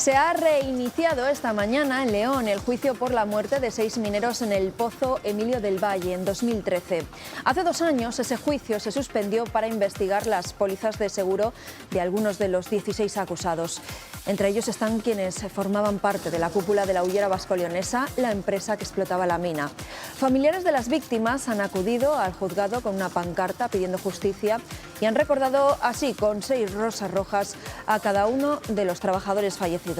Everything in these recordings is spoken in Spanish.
Se ha reiniciado esta mañana en León el juicio por la muerte de 6 mineros en el Pozo Emilio del Valle en 2013. Hace 2 años ese juicio se suspendió para investigar las pólizas de seguro de algunos de los 16 acusados. Entre ellos están quienes formaban parte de la cúpula de la hullera vasco-leonesa, la empresa que explotaba la mina. Familiares de las víctimas han acudido al juzgado con una pancarta pidiendo justicia y han recordado así con 6 rosas rojas a cada uno de los trabajadores fallecidos.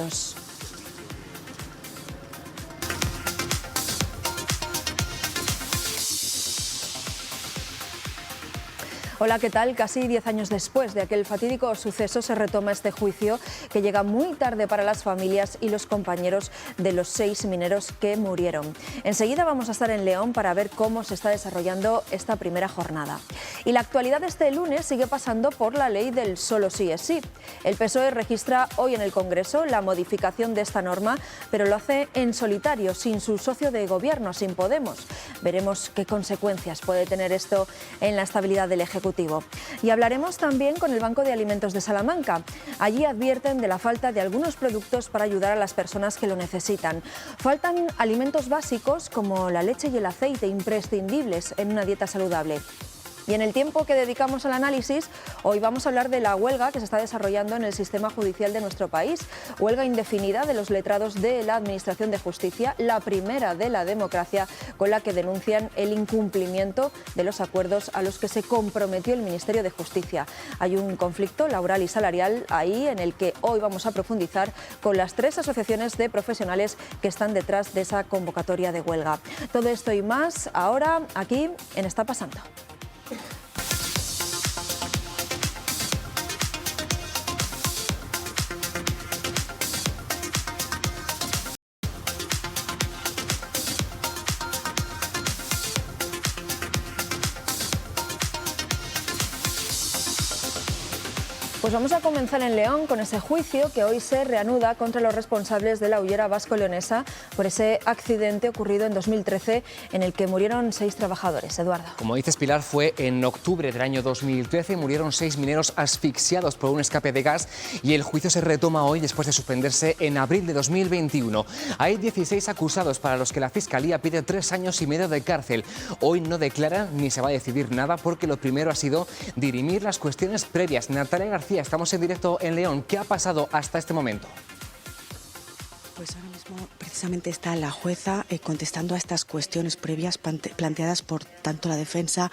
Hola, ¿qué tal? Casi 10 años después de aquel fatídico suceso se retoma este juicio que llega muy tarde para las familias y los compañeros de los 6 mineros que murieron. Enseguida vamos a estar en León para ver cómo se está desarrollando esta primera jornada. Y la actualidad de este lunes sigue pasando por la ley del solo sí es sí. El PSOE registra hoy en el Congreso la modificación de esta norma, pero lo hace en solitario, sin su socio de gobierno, sin Podemos. Veremos qué consecuencias puede tener esto en la estabilidad del Ejecutivo. Y hablaremos también con el Banco de Alimentos de Salamanca. Allí advierten de la falta de algunos productos para ayudar a las personas que lo necesitan. Faltan alimentos básicos como la leche y el aceite, imprescindibles en una dieta saludable. Y en el tiempo que dedicamos al análisis, hoy vamos a hablar de la huelga que se está desarrollando en el sistema judicial de nuestro país. Huelga indefinida de los letrados de la Administración de Justicia, la primera de la democracia, con la que denuncian el incumplimiento de los acuerdos a los que se comprometió el Ministerio de Justicia. Hay un conflicto laboral y salarial ahí en el que hoy vamos a profundizar con las 3 asociaciones de profesionales que están detrás de esa convocatoria de huelga. Todo esto y más ahora aquí en Está Pasando. Pues vamos a comenzar en León con ese juicio que hoy se reanuda contra los responsables de la hullera vasco-leonesa por ese accidente ocurrido en 2013 en el que murieron 6 trabajadores. Eduardo. Como dices, Pilar, fue en octubre del año 2013, murieron 6 mineros asfixiados por un escape de gas y el juicio se retoma hoy después de suspenderse en abril de 2021. Hay 16 acusados para los que la Fiscalía pide 3 años y medio de cárcel. Hoy no declaran ni se va a decidir nada porque lo primero ha sido dirimir las cuestiones previas. Natalia García, estamos en directo en León. ¿Qué ha pasado hasta este momento? Pues ahora mismo precisamente está la jueza contestando a estas cuestiones previas planteadas por tanto la defensa.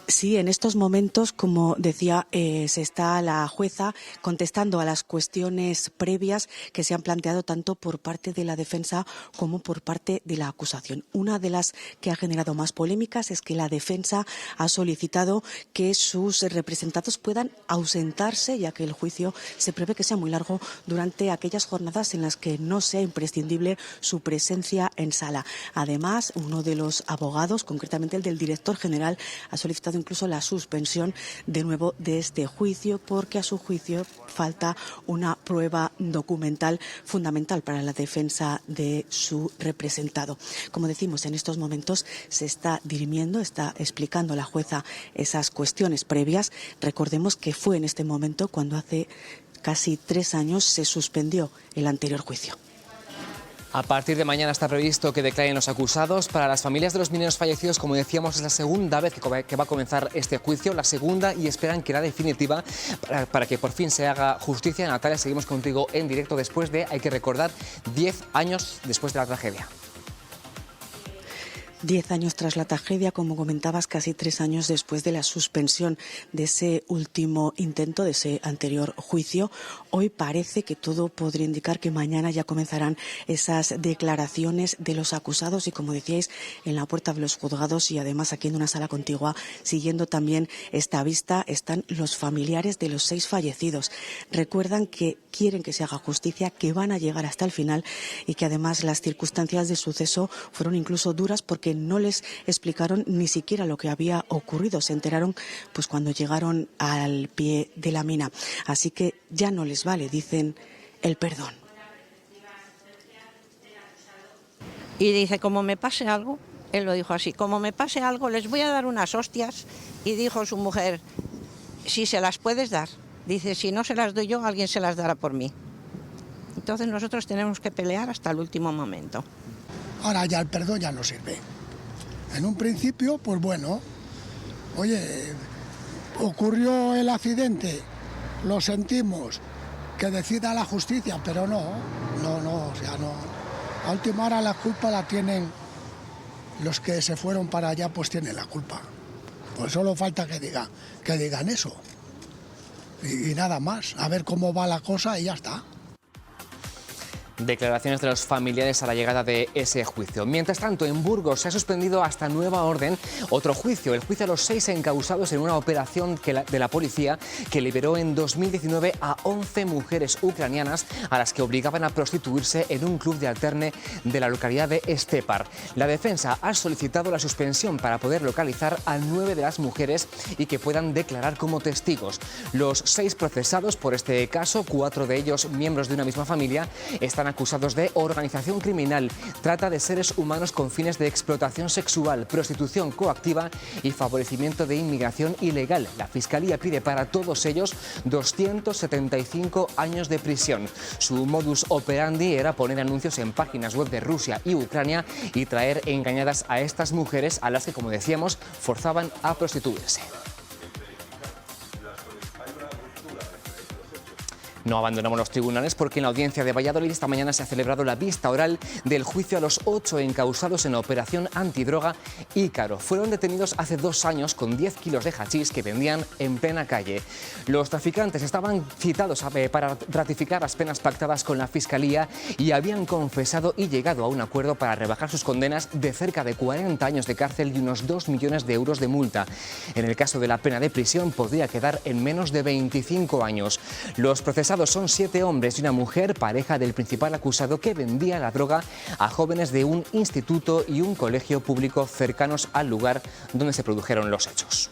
Sí, en estos momentos, como decía, se está la jueza contestando a las cuestiones previas que se han planteado tanto por parte de la defensa como por parte de la acusación. Una de las que ha generado más polémicas es que la defensa ha solicitado que sus representados puedan ausentarse, ya que el juicio se prevé que sea muy largo durante aquellas jornadas en las que no sea imprescindible su presencia en sala. Además, uno de los abogados, concretamente el del director general, ha solicitado incluso la suspensión de nuevo de este juicio porque a su juicio falta una prueba documental fundamental para la defensa de su representado. Como decimos, en estos momentos se está dirimiendo, está explicando la jueza esas cuestiones previas. Recordemos que fue en este momento cuando hace casi 3 años se suspendió el anterior juicio. A partir de mañana está previsto que declaren los acusados. Para las familias de los mineros fallecidos, como decíamos, es la segunda vez que va a comenzar este juicio, la segunda, y esperan que la definitiva para que por fin se haga justicia. Natalia, seguimos contigo en directo después de, hay que recordar, 10 años después de la tragedia. 10 años tras la tragedia, como comentabas, casi 3 años después de la suspensión de ese último intento, de ese anterior juicio. Hoy parece que todo podría indicar que mañana ya comenzarán esas declaraciones de los acusados y, como decíais, en la puerta de los juzgados y además aquí en una sala contigua, siguiendo también esta vista, están los familiares de los 6 fallecidos. Recuerdan que quieren que se haga justicia, que van a llegar hasta el final y que además las circunstancias de suceso fueron incluso duras porque no les explicaron ni siquiera lo que había ocurrido. Se enteraron pues cuando llegaron al pie de la mina. Así que ya no les vale, dicen, el perdón. Y dice, como me pase algo, él lo dijo así, como me pase algo les voy a dar unas hostias. Y dijo su mujer, si se las puedes dar. Dice, si no se las doy yo, alguien se las dará por mí. Entonces nosotros tenemos que pelear hasta el último momento. Ahora ya el perdón ya no sirve. En un principio, pues bueno, oye, ocurrió el accidente, lo sentimos, que decida la justicia, pero no, o sea, no. A última hora la culpa la tienen los que se fueron para allá, pues tienen la culpa. Pues solo falta que digan eso. Y nada más, a ver cómo va la cosa y ya está. Declaraciones de los familiares a la llegada de ese juicio. Mientras tanto, en Burgos se ha suspendido hasta nueva orden otro juicio, el juicio a los 6 encausados en una operación de la policía que liberó en 2019 a 11 mujeres ucranianas a las que obligaban a prostituirse en un club de alterne de la localidad de Estepar. La defensa ha solicitado la suspensión para poder localizar a 9 de las mujeres y que puedan declarar como testigos. Los 6 procesados por este caso, 4 de ellos miembros de una misma familia, están acusados de organización criminal, trata de seres humanos con fines de explotación sexual, prostitución coactiva y favorecimiento de inmigración ilegal. La Fiscalía pide para todos ellos 275 años de prisión. Su modus operandi era poner anuncios en páginas web de Rusia y Ucrania y traer engañadas a estas mujeres a las que, como decíamos, forzaban a prostituirse. No abandonamos los tribunales porque en la audiencia de Valladolid esta mañana se ha celebrado la vista oral del juicio a los 8 encausados en la operación antidroga Ícaro. Fueron detenidos hace 2 años con 10 kilos de hachís que vendían en plena calle. Los traficantes estaban citados para ratificar las penas pactadas con la Fiscalía y habían confesado y llegado a un acuerdo para rebajar sus condenas de cerca de 40 años de cárcel y unos 2 millones de euros de multa. En el caso de la pena de prisión podría quedar en menos de 25 años. Los procesados son 7 hombres y una mujer, pareja del principal acusado que vendía la droga a jóvenes de un instituto y un colegio público cercanos al lugar donde se produjeron los hechos.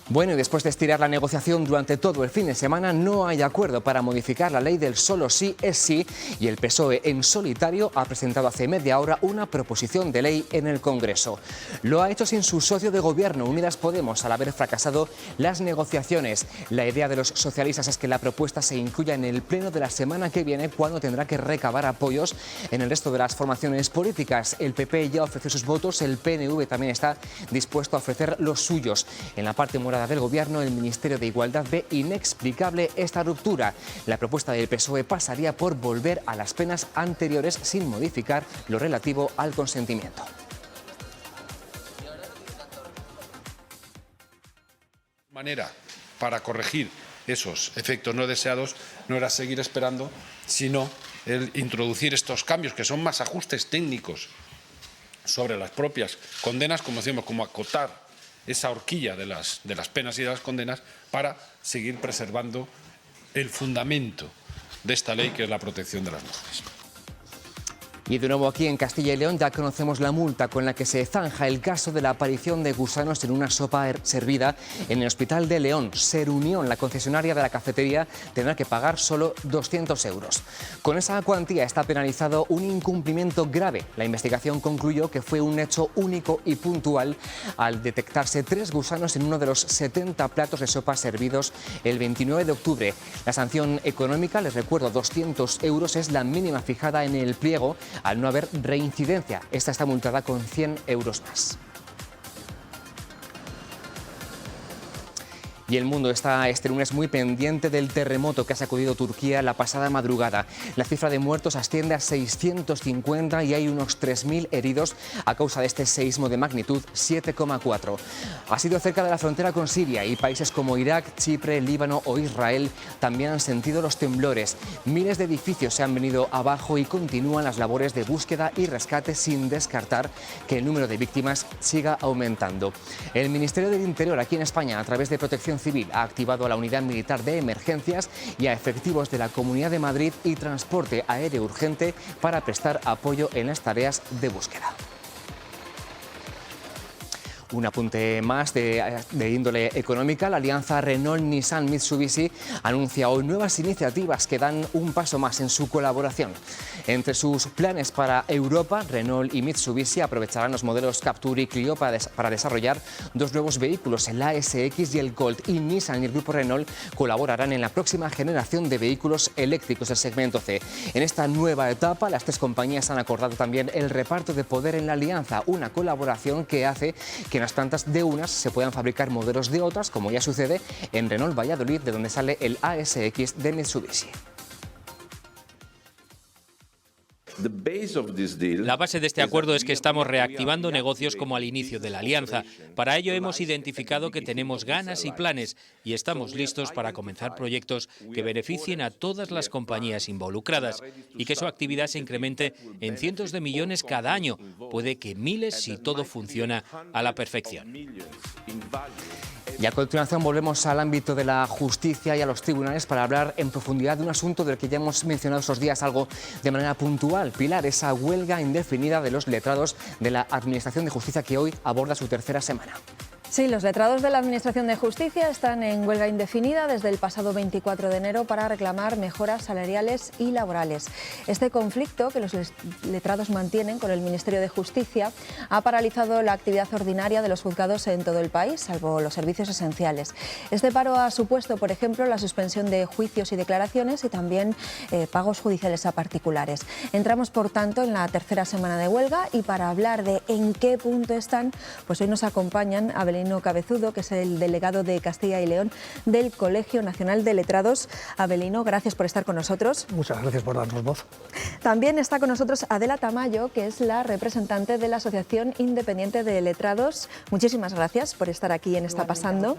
Bueno, y después de estirar la negociación durante todo el fin de semana, no hay acuerdo para modificar la ley del solo sí es sí y el PSOE en solitario ha presentado hace media hora una proposición de ley en el Congreso. Lo ha hecho sin su socio de gobierno, Unidas Podemos, al haber fracasado las negociaciones. La idea de los socialistas es que la propuesta se incluya en el pleno de la semana que viene, cuando tendrá que recabar apoyos en el resto de las formaciones políticas. El PP ya ofreció sus votos, el PNV también está dispuesto a ofrecer los suyos. En la parte morada del Gobierno, el Ministerio de Igualdad ve inexplicable esta ruptura. La propuesta del PSOE pasaría por volver a las penas anteriores sin modificar lo relativo al consentimiento. Manera para corregir esos efectos no deseados no era seguir esperando, sino el introducir estos cambios que son más ajustes técnicos sobre las propias condenas, como decimos, como acotar esa horquilla de las penas y de las condenas para seguir preservando el fundamento de esta ley, que es la protección de las mujeres. Y de nuevo aquí en Castilla y León ya conocemos la multa con la que se zanja el caso de la aparición de gusanos en una sopa servida en el Hospital de León. Serunión, la concesionaria de la cafetería, tendrá que pagar solo 200 euros. Con esa cuantía está penalizado un incumplimiento grave. La investigación concluyó que fue un hecho único y puntual al detectarse 3 gusanos en uno de los 70 platos de sopa servidos el 29 de octubre. La sanción económica, les recuerdo, 200 euros, es la mínima fijada en el pliego al no haber reincidencia. Esta está multada con 100 euros más. Y el mundo está este lunes muy pendiente del terremoto que ha sacudido Turquía la pasada madrugada. La cifra de muertos asciende a 650 y hay unos 3.000 heridos a causa de este seísmo de magnitud 7,4. Ha sido cerca de la frontera con Siria y países como Irak, Chipre, Líbano o Israel también han sentido los temblores. Miles de edificios se han venido abajo y continúan las labores de búsqueda y rescate, sin descartar que el número de víctimas siga aumentando. El Ministerio del Interior aquí en España, a través de Protección Civil, ha activado a la Unidad Militar de Emergencias y a efectivos de la Comunidad de Madrid y Transporte Aéreo Urgente para prestar apoyo en las tareas de búsqueda. Un apunte más de índole económica. La alianza Renault-Nissan-Mitsubishi anuncia hoy nuevas iniciativas que dan un paso más en su colaboración. Entre sus planes para Europa, Renault y Mitsubishi aprovecharán los modelos Captur y Clio para desarrollar dos nuevos vehículos, el ASX y el Colt. Y Nissan y el grupo Renault colaborarán en la próxima generación de vehículos eléctricos del segmento C. En esta nueva etapa, las tres compañías han acordado también el reparto de poder en la alianza, una colaboración que hace que en las plantas de unas se puedan fabricar modelos de otras, como ya sucede en Renault Valladolid, de donde sale el ASX de Mitsubishi. La base de este acuerdo es que estamos reactivando negocios como al inicio de la alianza. Para ello hemos identificado que tenemos ganas y planes y estamos listos para comenzar proyectos que beneficien a todas las compañías involucradas y que su actividad se incremente en cientos de millones cada año, puede que miles si todo funciona a la perfección. Y a continuación volvemos al ámbito de la justicia y a los tribunales para hablar en profundidad de un asunto del que ya hemos mencionado estos días algo de manera puntual. Pilar, esa huelga indefinida de los letrados de la Administración de Justicia que hoy aborda su tercera semana. Sí, los letrados de la Administración de Justicia están en huelga indefinida desde el pasado 24 de enero para reclamar mejoras salariales y laborales. Este conflicto que los letrados mantienen con el Ministerio de Justicia ha paralizado la actividad ordinaria de los juzgados en todo el país, salvo los servicios esenciales. Este paro ha supuesto, por ejemplo, la suspensión de juicios y declaraciones y también pagos judiciales a particulares. Entramos, por tanto, en la tercera semana de huelga y para hablar de en qué punto están, pues hoy nos acompañan Abelino Cabezudo, que es el delegado de Castilla y León del Colegio Nacional de Letrados. Abelino, gracias por estar con nosotros. Muchas gracias por darnos voz. También está con nosotros Adela Tamayo, que es la representante de la Asociación Independiente de Letrados. Muchísimas gracias por estar aquí en Está Pasando.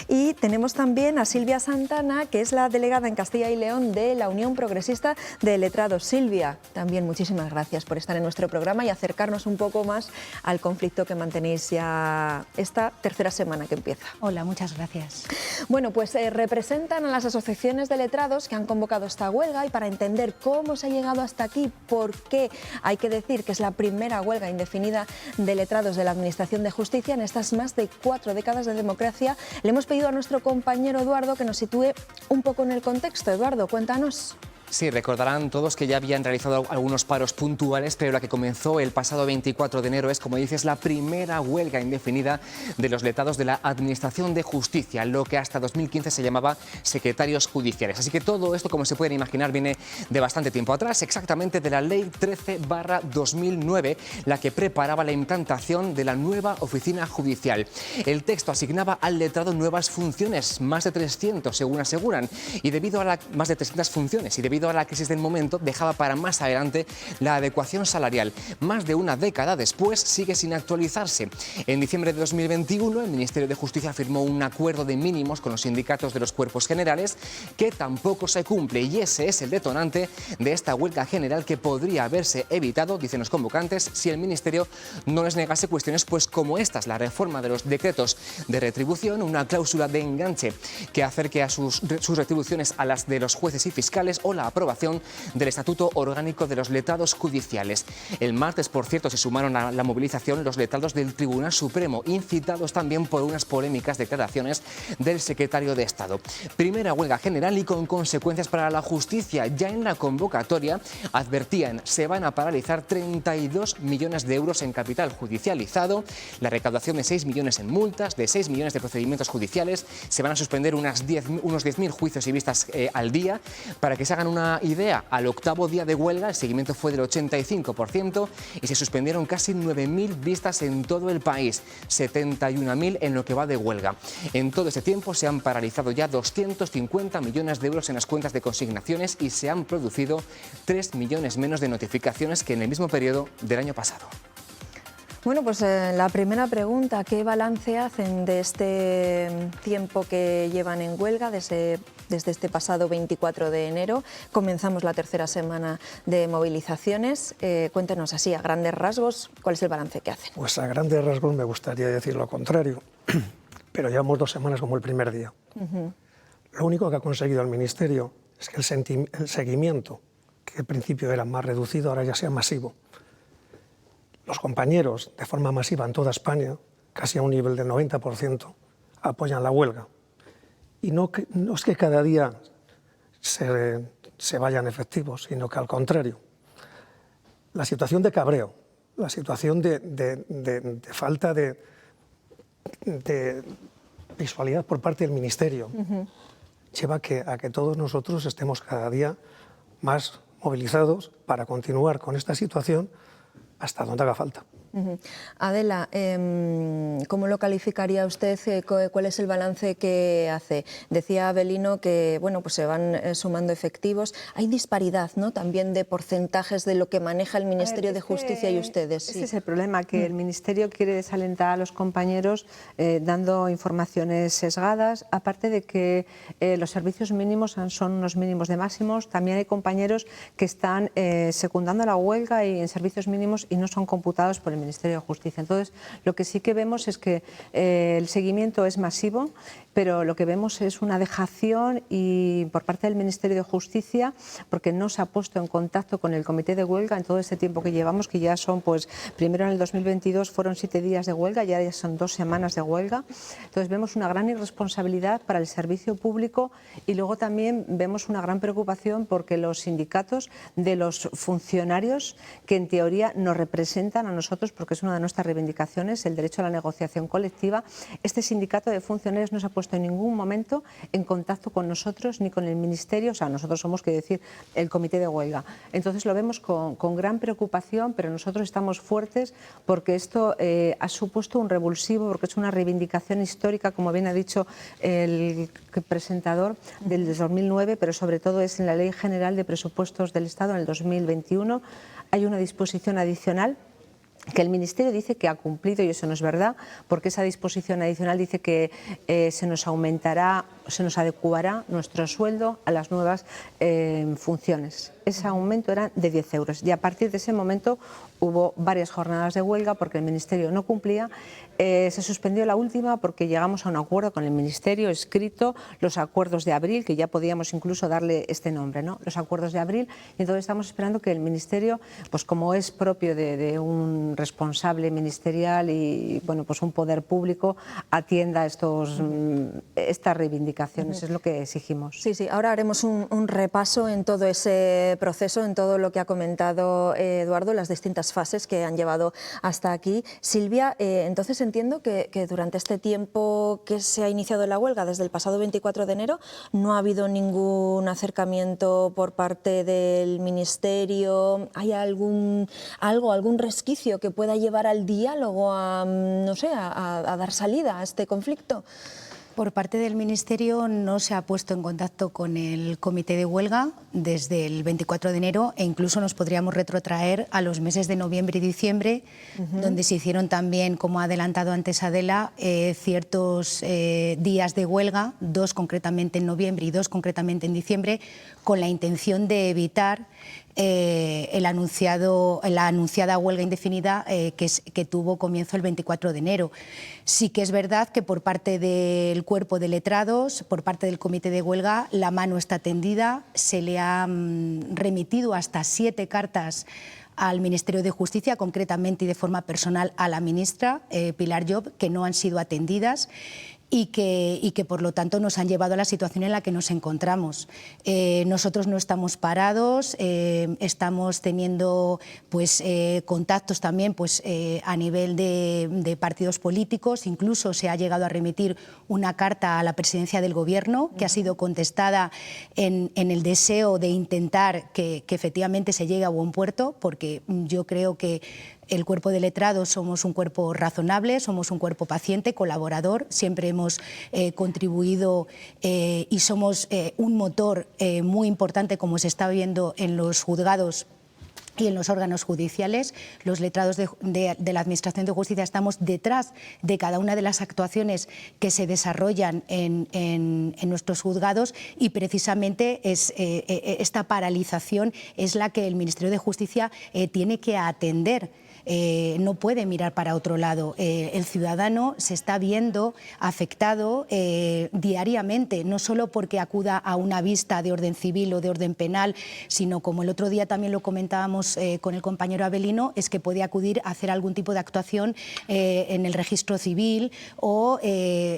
Y tenemos también a Silvia Santana, que es la delegada en Castilla y León de la Unión Progresista de Letrados. Silvia, también muchísimas gracias por estar en nuestro programa y acercarnos un poco más al conflicto que mantenéis ya esta tercera semana que empieza. Hola, muchas gracias. Bueno, pues representan a las asociaciones de letrados que han convocado esta huelga y para entender cómo se ha llegado hasta aquí, por qué hay que decir que es la primera huelga indefinida de letrados de la Administración de Justicia en estas más de 4 décadas de democracia, le hemos pedido a nuestro compañero Eduardo que nos sitúe un poco en el contexto. Eduardo, cuéntanos. Sí, recordarán todos que ya habían realizado algunos paros puntuales, pero la que comenzó el pasado 24 de enero es, como dices, la primera huelga indefinida de los letrados de la Administración de Justicia, lo que hasta 2015 se llamaba secretarios judiciales. Así que todo esto, como se pueden imaginar, viene de bastante tiempo atrás, exactamente de la Ley 13/2009, la que preparaba la implantación de la nueva oficina judicial. El texto asignaba al letrado nuevas funciones, más de 300 según aseguran, y debido a más de 300 funciones, y debido a la crisis del momento, dejaba para más adelante la adecuación salarial. Más de una década después sigue sin actualizarse. En diciembre de 2021, el Ministerio de Justicia firmó un acuerdo de mínimos con los sindicatos de los cuerpos generales que tampoco se cumple, y ese es el detonante de esta huelga general que podría haberse evitado, dicen los convocantes, si el Ministerio no les negase cuestiones pues como estas, la reforma de los decretos de retribución, una cláusula de enganche que acerque a sus retribuciones a las de los jueces y fiscales o la aprobación del Estatuto Orgánico de los Letrados Judiciales. El martes, por cierto, se sumaron a la movilización los letrados del Tribunal Supremo, incitados también por unas polémicas declaraciones del secretario de Estado. Primera huelga general y con consecuencias para la justicia. Ya en la convocatoria advertían, se van a paralizar 32 millones de euros en capital judicializado, la recaudación de 6 millones en multas, de 6 millones de procedimientos judiciales, se van a suspender unos 10.000 juicios y vistas al día. Para que se hagan una idea, al octavo día de huelga el seguimiento fue del 85% y se suspendieron casi 9.000 vistas en todo el país, 71.000 en lo que va de huelga. En todo ese tiempo se han paralizado ya 250 millones de euros en las cuentas de consignaciones y se han producido 3 millones menos de notificaciones que en el mismo periodo del año pasado. Bueno, pues la primera pregunta, ¿qué balance hacen de este tiempo que llevan en huelga desde este pasado 24 de enero? Comenzamos la tercera semana de movilizaciones. Cuéntenos así, a grandes rasgos, ¿cuál es el balance que hacen? Pues a grandes rasgos me gustaría decir lo contrario, pero llevamos 2 semanas como el primer día. Lo único que ha conseguido el Ministerio es que el seguimiento, que al principio era más reducido, ahora ya sea masivo. Los compañeros, de forma masiva en toda España, casi a un nivel del 90%, apoyan la huelga. Y no es que cada día se vayan efectivos, sino que al contrario. La situación de cabreo, la situación de falta de visualidad por parte del Ministerio, lleva a que todos nosotros estemos cada día más movilizados para continuar con esta situación hasta donde haga falta. Adela, ¿cómo lo calificaría usted? ¿Cuál es el balance que hace? Decía Avelino que bueno, pues se van sumando efectivos. Hay disparidad, ¿no?, también de porcentajes de lo que maneja el Ministerio de Justicia y ustedes. Ese es el problema, que el Ministerio quiere desalentar a los compañeros dando informaciones sesgadas, aparte de que los servicios mínimos son unos mínimos de máximos. También hay compañeros que están secundando la huelga y en servicios mínimos y no son computados por el Ministerio de Justicia. Entonces, lo que sí que vemos es que el seguimiento es masivo, pero lo que vemos es una dejación y por parte del Ministerio de Justicia, porque no se ha puesto en contacto con el comité de huelga en todo este tiempo que llevamos, que ya son, pues, primero en el 2022 fueron 7 días de huelga, ya son 2 semanas de huelga. Entonces vemos una gran irresponsabilidad para el servicio público y luego también vemos una gran preocupación porque los sindicatos de los funcionarios, que en teoría nos representan a nosotros, porque es una de nuestras reivindicaciones, el derecho a la negociación colectiva, este sindicato de funcionarios no se ha puesto en ningún momento en contacto con nosotros ni con el Ministerio, o sea, nosotros somos, que decir, el comité de huelga. Entonces lo vemos con gran preocupación, pero nosotros estamos fuertes porque esto ha supuesto un revulsivo, porque es una reivindicación histórica, como bien ha dicho el presentador, del 2009, pero sobre todo es en la Ley General de Presupuestos del Estado en el 2021. Hay una disposición adicional que el Ministerio dice que ha cumplido, y eso no es verdad, porque esa disposición adicional dice que se nos aumentará, se nos adecuará nuestro sueldo a las nuevas funciones. Ese aumento era de 10 euros y a partir de ese momento hubo varias jornadas de huelga porque el Ministerio no cumplía. Se suspendió la última porque llegamos a un acuerdo con el Ministerio escrito, los acuerdos de abril, que ya podíamos incluso darle este nombre, ¿no?, los acuerdos de abril, y entonces estamos esperando que el Ministerio, pues como es propio de un responsable ministerial y bueno, pues un poder público, atienda estas reivindicaciones, es lo que exigimos. Sí, ahora haremos un repaso en todo ese proceso, en todo lo que ha comentado Eduardo, las distintas fases que han llevado hasta aquí. Silvia, entonces entiendo que durante este tiempo que se ha iniciado la huelga, desde el pasado 24 de enero, no ha habido ningún acercamiento por parte del Ministerio. ¿Hay algún resquicio que pueda llevar al diálogo, no sé, a dar salida a este conflicto? Por parte del Ministerio no se ha puesto en contacto con el comité de huelga desde el 24 de enero e incluso nos podríamos retrotraer a los meses de noviembre y diciembre, donde se hicieron también, como ha adelantado antes Adela, ciertos días de huelga, 2 concretamente en noviembre y 2 concretamente en diciembre, con la intención de evitar la anunciada huelga indefinida que tuvo comienzo el 24 de enero. Sí que es verdad que por parte del cuerpo de letrados, por parte del comité de huelga, la mano está tendida, se le ha remitido hasta 7 cartas al Ministerio de Justicia, concretamente y de forma personal a la ministra Pilar Llop, que no han sido atendidas y que por lo tanto nos han llevado a la situación en la que nos encontramos. Nosotros no estamos parados, estamos teniendo pues, contactos también pues, a nivel de partidos políticos, incluso se ha llegado a remitir una carta a la presidencia del Gobierno que ha sido contestada en el deseo de intentar que efectivamente se llegue a buen puerto, porque yo creo que el cuerpo de letrados somos un cuerpo razonable, somos un cuerpo paciente, colaborador, siempre hemos contribuido y somos un motor muy importante, como se está viendo en los juzgados y en los órganos judiciales. Los letrados de la Administración de Justicia estamos detrás de cada una de las actuaciones que se desarrollan en nuestros juzgados y precisamente esta paralización es la que el Ministerio de Justicia tiene que atender. no puede mirar para otro lado. El ciudadano se está viendo afectado diariamente, no solo porque acuda a una vista de orden civil o de orden penal, sino, como el otro día también lo comentábamos con el compañero Avelino, es que puede acudir a hacer algún tipo de actuación en el registro civil o que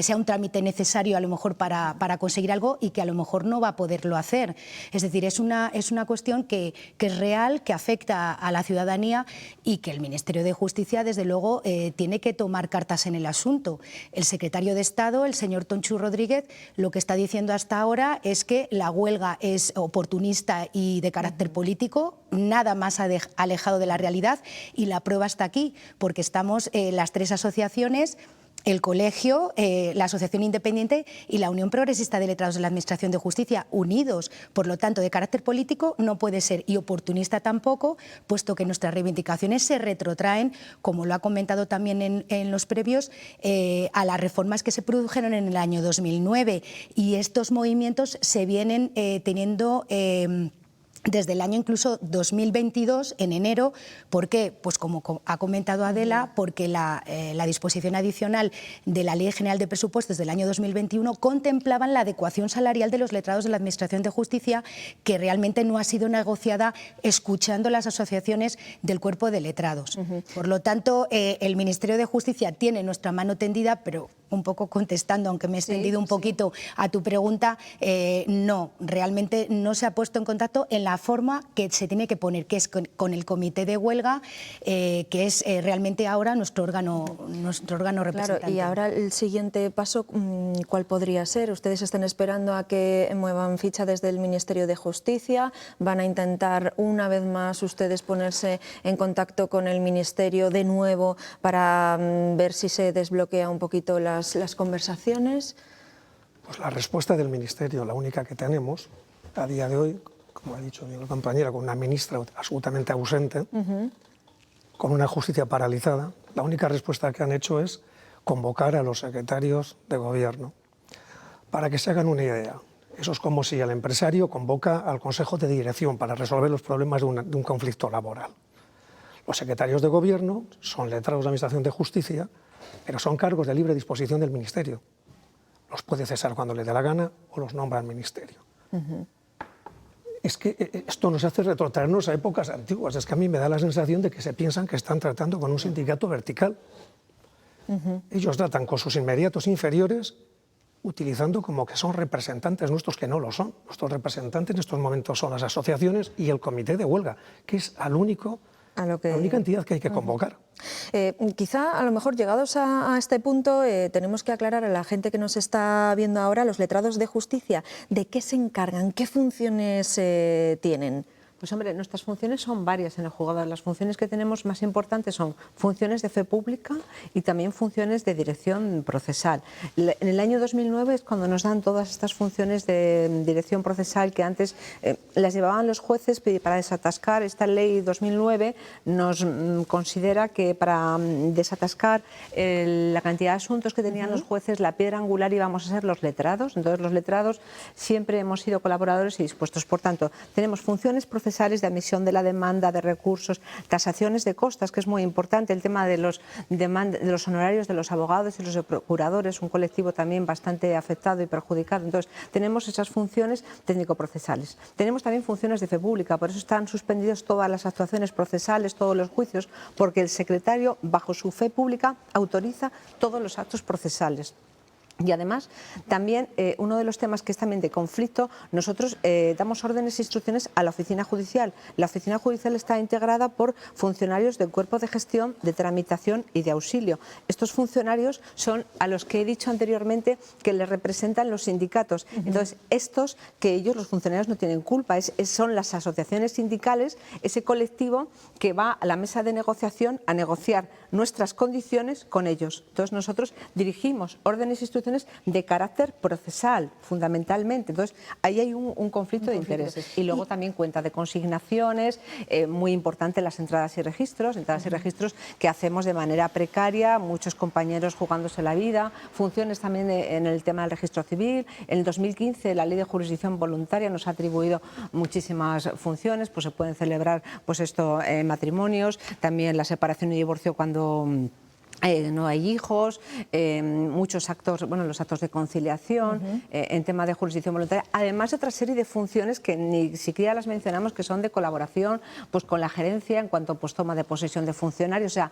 sea un trámite necesario a lo mejor para conseguir algo y que a lo mejor no va a poderlo hacer. Es decir, es una cuestión que es real, que afecta a la ciudadanía y que el Ministerio de Justicia, desde luego, tiene que tomar cartas en el asunto. El secretario de Estado, el señor Tonxu Rodríguez, lo que está diciendo hasta ahora es que la huelga es oportunista y de carácter político, nada más alejado de la realidad, y la prueba está aquí, porque estamos las tres asociaciones, el colegio, la Asociación Independiente y la Unión Progresista de Letrados de la Administración de Justicia, unidos. Por lo tanto, de carácter político no puede ser, y oportunista tampoco, puesto que nuestras reivindicaciones se retrotraen, como lo ha comentado también en los previos, a las reformas que se produjeron en el año 2009. Y estos movimientos se vienen teniendo desde el año incluso 2022, en enero. ¿Por qué? Pues como ha comentado Adela, porque la disposición adicional de la Ley General de Presupuestos del año 2021 contemplaban la adecuación salarial de los letrados de la Administración de Justicia, que realmente no ha sido negociada escuchando las asociaciones del cuerpo de letrados. Por lo tanto, el Ministerio de Justicia tiene nuestra mano tendida, pero un poco contestando, aunque me he extendido un poquito a tu pregunta, no, realmente no se ha puesto en contacto en la forma que se tiene que poner, que es con el comité de huelga, que es realmente ahora nuestro órgano representante. Claro, y ahora el siguiente paso, ¿cuál podría ser? Ustedes están esperando a que muevan ficha desde el Ministerio de Justicia, van a intentar una vez más ustedes ponerse en contacto con el Ministerio de nuevo para ver si se desbloquea un poquito las conversaciones. Pues la respuesta del Ministerio, la única que tenemos a día de hoy, como ha dicho mi compañera, con una ministra absolutamente ausente, con una justicia paralizada, la única respuesta que han hecho es convocar a los secretarios de gobierno. Para que se hagan una idea, eso es como si el empresario convoca al Consejo de Dirección para resolver los problemas de un conflicto laboral. Los secretarios de gobierno son letrados de la Administración de Justicia, pero son cargos de libre disposición del Ministerio. Los puede cesar cuando le dé la gana o los nombra al Ministerio. Es que esto nos hace retrotraernos a épocas antiguas. Es que a mí me da la sensación de que se piensan que están tratando con un sindicato vertical. Ellos tratan con sus inmediatos inferiores, utilizando como que son representantes nuestros, que no lo son. Nuestros representantes en estos momentos son las asociaciones y el comité de huelga, que es la única entidad que hay que convocar. Quizá, a lo mejor, llegados a este punto, tenemos que aclarar a la gente que nos está viendo ahora, los letrados de justicia, ¿de qué se encargan? ¿Qué funciones tienen? Pues hombre, nuestras funciones son varias en el juzgado. Las funciones que tenemos más importantes son funciones de fe pública y también funciones de dirección procesal. En el año 2009 es cuando nos dan todas estas funciones de dirección procesal que antes las llevaban los jueces para desatascar. Esta ley 2009 nos considera que para desatascar la cantidad de asuntos que tenían los jueces, la piedra angular íbamos a ser los letrados. Entonces, los letrados siempre hemos sido colaboradores y dispuestos. Por tanto, tenemos funciones procesales de admisión de la demanda, de recursos, tasaciones de costas, que es muy importante, el tema de los honorarios de los abogados y los procuradores, un colectivo también bastante afectado y perjudicado. Entonces, tenemos esas funciones técnico-procesales. Tenemos también funciones de fe pública, por eso están suspendidas todas las actuaciones procesales, todos los juicios, porque el secretario, bajo su fe pública, autoriza todos los actos procesales. Y además, también uno de los temas que es también de conflicto, nosotros damos órdenes e instrucciones a la oficina judicial. La oficina judicial está integrada por funcionarios del cuerpo de gestión, de tramitación y de auxilio. Estos funcionarios son a los que he dicho anteriormente que les representan los sindicatos. Entonces, estos, que ellos, los funcionarios, no tienen culpa, son las asociaciones sindicales, ese colectivo que va a la mesa de negociación a negociar nuestras condiciones con ellos. Entonces, nosotros dirigimos órdenes e instrucciones cuestiones de carácter procesal, fundamentalmente. Entonces, ahí hay un conflicto de intereses. Y luego también cuenta de consignaciones, muy importante las entradas y registros que hacemos de manera precaria, muchos compañeros jugándose la vida, funciones también en el tema del registro civil. En el 2015 la Ley de Jurisdicción Voluntaria nos ha atribuido muchísimas funciones, pues se pueden celebrar matrimonios, también la separación y divorcio cuando no hay hijos, muchos actos, los actos de conciliación, en tema de jurisdicción voluntaria, además de otra serie de funciones que ni siquiera las mencionamos, que son de colaboración pues con la gerencia en cuanto a toma de posesión de funcionarios. O sea,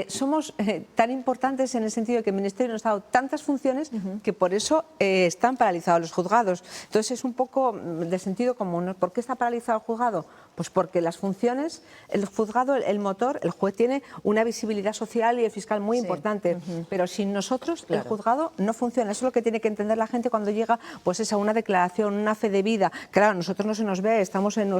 somos tan importantes en el sentido de que el Ministerio nos ha dado tantas funciones que por eso están paralizados los juzgados. Entonces es un poco de sentido común, ¿no? ¿Por qué está paralizado el juzgado? Pues porque las funciones, el juzgado, el motor, el juez tiene una visibilidad social y fiscal muy importante, pero sin nosotros el juzgado no funciona. Eso es lo que tiene que entender la gente cuando llega pues a una declaración, una fe de vida. Claro, nosotros no se nos ve, estamos en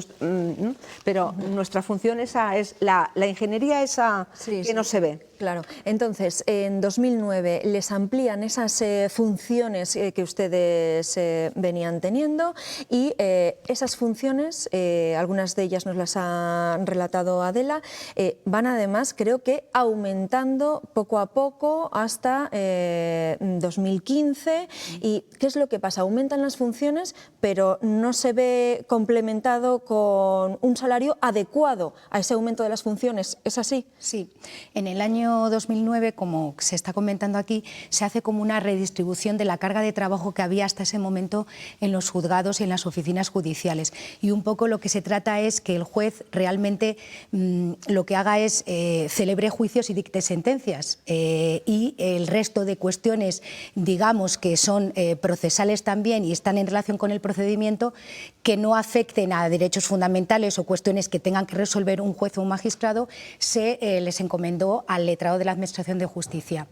pero nuestra función esa es la ingeniería esa que no se ve. Claro. Entonces, en 2009 les amplían esas funciones que ustedes venían teniendo y esas funciones, algunas de ellas nos las ha relatado Adela, van además, creo que, aumentando poco a poco hasta 2015. ¿Y qué es lo que pasa? Aumentan las funciones, pero no se ve complementado con un salario adecuado a ese aumento de las funciones. ¿Es así? Sí. En el año 2009, como se está comentando aquí, se hace como una redistribución de la carga de trabajo que había hasta ese momento en los juzgados y en las oficinas judiciales. Y un poco lo que se trata es que el juez realmente lo que haga es celebre juicios y dicte sentencias. Y el resto de cuestiones, digamos, que son procesales también y están en relación con el procedimiento, que no afecten a derechos fundamentales o cuestiones que tengan que resolver un juez o un magistrado, se les encomendó al letrado de la Administración de Justicia.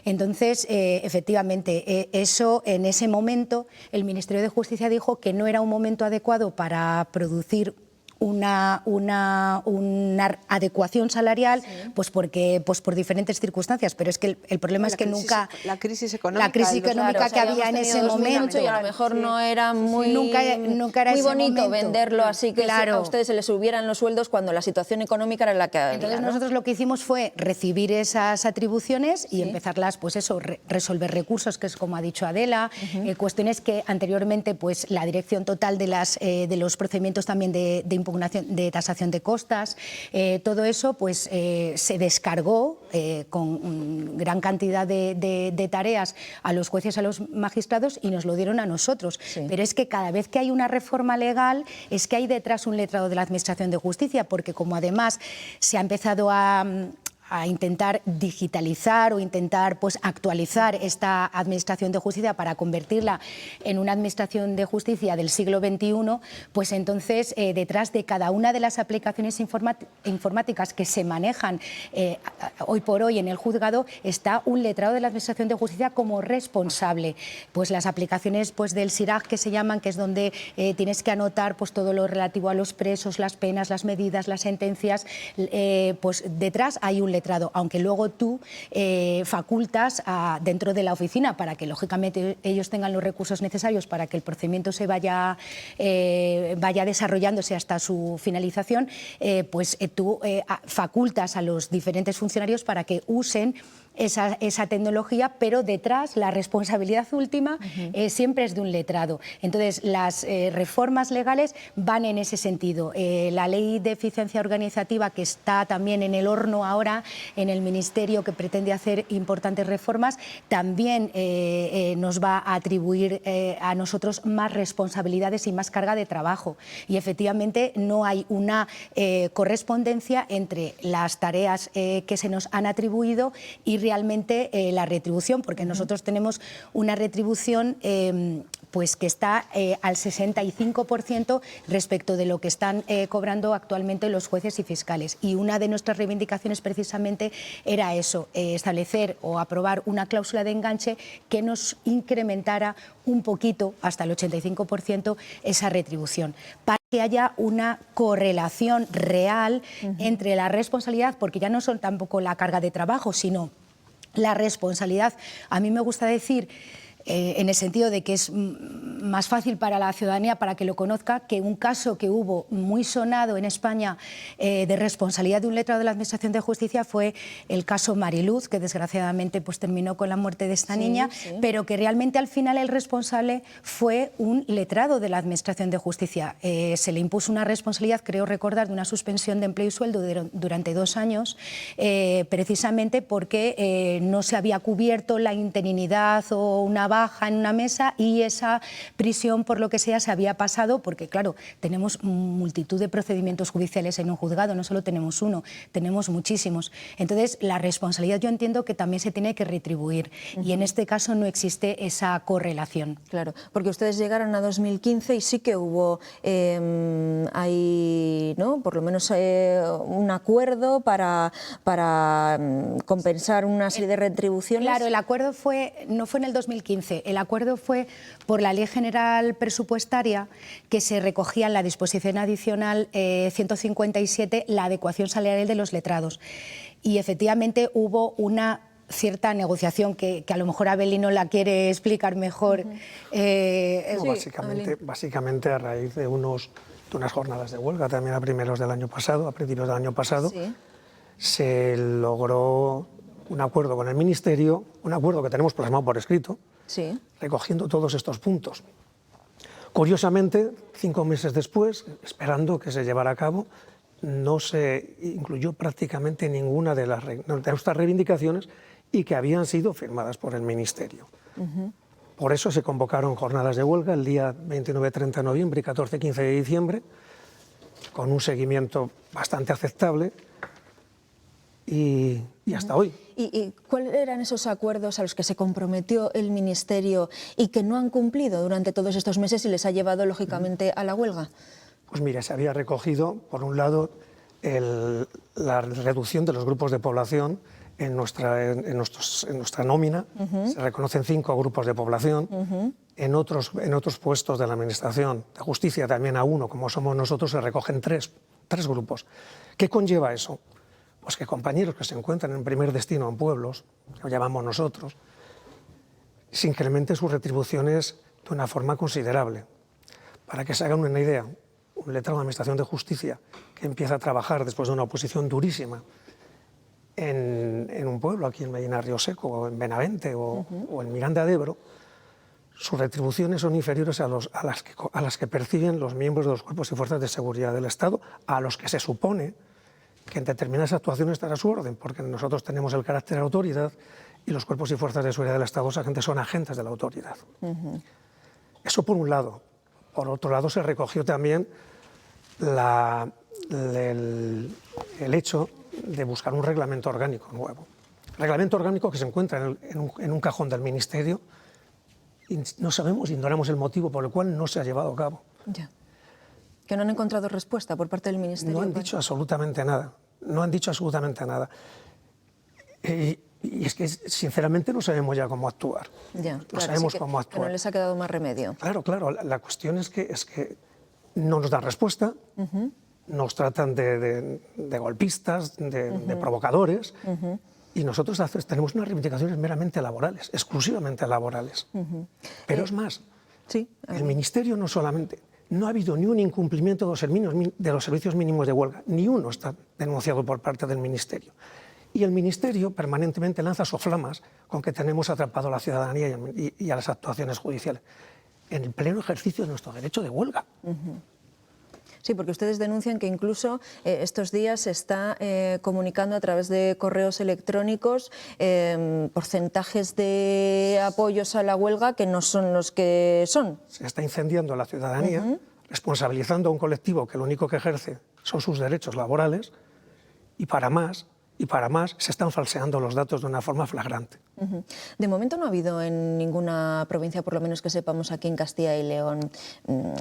Entonces, efectivamente, eso en ese momento el Ministerio de Justicia dijo que no era un momento adecuado para producir una adecuación salarial, pues porque por diferentes circunstancias, pero es que el problema es que nunca la crisis económica que había en ese momento, y a lo mejor no era muy nunca era muy ese bonito momento. venderlo así, que a ustedes se les subieran los sueldos cuando la situación económica era la que había. Entonces nosotros lo que hicimos fue recibir esas atribuciones y empezarlas, pues eso, resolver recursos, que es como ha dicho Adela, cuestiones que anteriormente pues la dirección total de los procedimientos también de impugnación, de tasación de costas, todo eso pues se descargó con gran cantidad de tareas a los jueces, a los magistrados, y nos lo dieron a nosotros. Pero es que cada vez que hay una reforma legal es que hay detrás un letrado de la Administración de Justicia, porque como además se ha empezado a intentar digitalizar o intentar pues actualizar esta Administración de Justicia para convertirla en una Administración de Justicia del siglo XXI, pues entonces detrás de cada una de las aplicaciones informáticas que se manejan hoy por hoy en el juzgado está un letrado de la Administración de Justicia como responsable. Pues las aplicaciones pues del SIRAG, que se llaman, que es donde tienes que anotar pues todo lo relativo a los presos, las penas, las medidas, las sentencias, pues detrás hay un letrado, aunque luego tú facultas dentro de la oficina para que lógicamente ellos tengan los recursos necesarios para que el procedimiento se vaya desarrollándose hasta su finalización, pues tú facultas a los diferentes funcionarios para que usen esa tecnología, pero detrás la responsabilidad última siempre es de un letrado. Entonces, las reformas legales van en ese sentido. La Ley de Eficiencia Organizativa, que está también en el horno ahora en el Ministerio, que pretende hacer importantes reformas, también nos va a atribuir a nosotros más responsabilidades y más carga de trabajo. Y efectivamente no hay una correspondencia entre las tareas que se nos han atribuido y realmente la retribución, porque nosotros tenemos una retribución pues que está al 65% respecto de lo que están cobrando actualmente los jueces y fiscales. Y una de nuestras reivindicaciones precisamente era eso, establecer o aprobar una cláusula de enganche que nos incrementara un poquito, hasta el 85%, esa retribución, para que haya una correlación real entre la responsabilidad, porque ya no son tampoco la carga de trabajo, sino la responsabilidad. A mí me gusta decir en el sentido de que es más fácil para la ciudadanía, para que lo conozca, que un caso que hubo muy sonado en España de responsabilidad de un letrado de la Administración de Justicia fue el caso Mariluz, que desgraciadamente pues terminó con la muerte de esta niña, pero que realmente al final el responsable fue un letrado de la Administración de Justicia. Se le impuso una responsabilidad, creo recordar, de una suspensión de empleo y sueldo durante 2 años, precisamente porque no se había cubierto la interinidad o una baja en una mesa, y esa prisión, por lo que sea, se había pasado, porque claro, tenemos multitud de procedimientos judiciales en un juzgado, no solo tenemos uno, tenemos muchísimos. Entonces, la responsabilidad yo entiendo que también se tiene que retribuir, y en este caso no existe esa correlación. Claro, porque ustedes llegaron a 2015 y sí que hubo ahí, ¿no?, por lo menos un acuerdo para compensar una serie de retribuciones. Claro, el acuerdo no fue en el 2015, el acuerdo fue por la Ley General Presupuestaria, que se recogía en la disposición adicional 157, la adecuación salarial de los letrados. Y efectivamente hubo una cierta negociación que a lo mejor Abelino la quiere explicar mejor. Básicamente a raíz de unas jornadas de huelga también a principios del año pasado, se logró un acuerdo con el Ministerio, un acuerdo que tenemos plasmado por escrito, recogiendo todos estos puntos. Curiosamente, 5 meses después, esperando que se llevara a cabo, no se incluyó prácticamente ninguna de nuestras reivindicaciones y que habían sido firmadas por el Ministerio. Por eso se convocaron jornadas de huelga el día 29-30 de noviembre y 14-15 de diciembre, con un seguimiento bastante aceptable, y hasta hoy. ¿Y cuáles eran esos acuerdos a los que se comprometió el Ministerio y que no han cumplido durante todos estos meses y les ha llevado, lógicamente, a la huelga? Pues mira, se había recogido, por un lado, la reducción de los grupos de población en nuestra nómina. Se reconocen 5 grupos de población. En otros puestos de la Administración de Justicia, también a 1, como somos nosotros, se recogen 3 grupos. ¿Qué conlleva eso? Pues que compañeros que se encuentran en primer destino en pueblos, que lo llamamos nosotros, se incrementen sus retribuciones de una forma considerable. Para que se hagan una idea, un letrado de Administración de Justicia que empieza a trabajar después de una oposición durísima en un pueblo, aquí en Medina Río Seco, o en Benavente, o en Miranda de Ebro, sus retribuciones son inferiores a las que perciben los miembros de los cuerpos y fuerzas de seguridad del Estado, a los que se supone que en determinadas actuaciones estará a su orden, porque nosotros tenemos el carácter de autoridad y los cuerpos y fuerzas de seguridad del Estado son agentes de la autoridad. Eso por un lado. Por otro lado, se recogió también el hecho de buscar un reglamento orgánico nuevo. Reglamento orgánico que se encuentra en un cajón del Ministerio y no sabemos, ignoramos el motivo por el cual no se ha llevado a cabo. Ya. ¿Que no han encontrado respuesta por parte del Ministerio? No han dicho absolutamente nada. No han dicho absolutamente nada. Y es que, sinceramente, no sabemos ya cómo actuar. No sabemos cómo actuar. Que no les ha quedado más remedio. Claro. La cuestión es que no nos dan respuesta, nos tratan de golpistas, de provocadores, y nosotros tenemos unas reivindicaciones meramente laborales, exclusivamente laborales. Pero es más, el Ministerio no solamente... No ha habido ni un incumplimiento de los servicios mínimos de huelga, ni uno está denunciado por parte del Ministerio. Y el Ministerio permanentemente lanza soflamas con que tenemos atrapado a la ciudadanía y a las actuaciones judiciales, en el pleno ejercicio de nuestro derecho de huelga. Sí, porque ustedes denuncian que incluso estos días se está comunicando a través de correos electrónicos porcentajes de apoyos a la huelga que no son los que son. Se está incendiando a la ciudadanía, responsabilizando a un colectivo que lo único que ejerce son sus derechos laborales, y para más se están falseando los datos de una forma flagrante. De momento no ha habido en ninguna provincia, por lo menos que sepamos aquí en Castilla y León,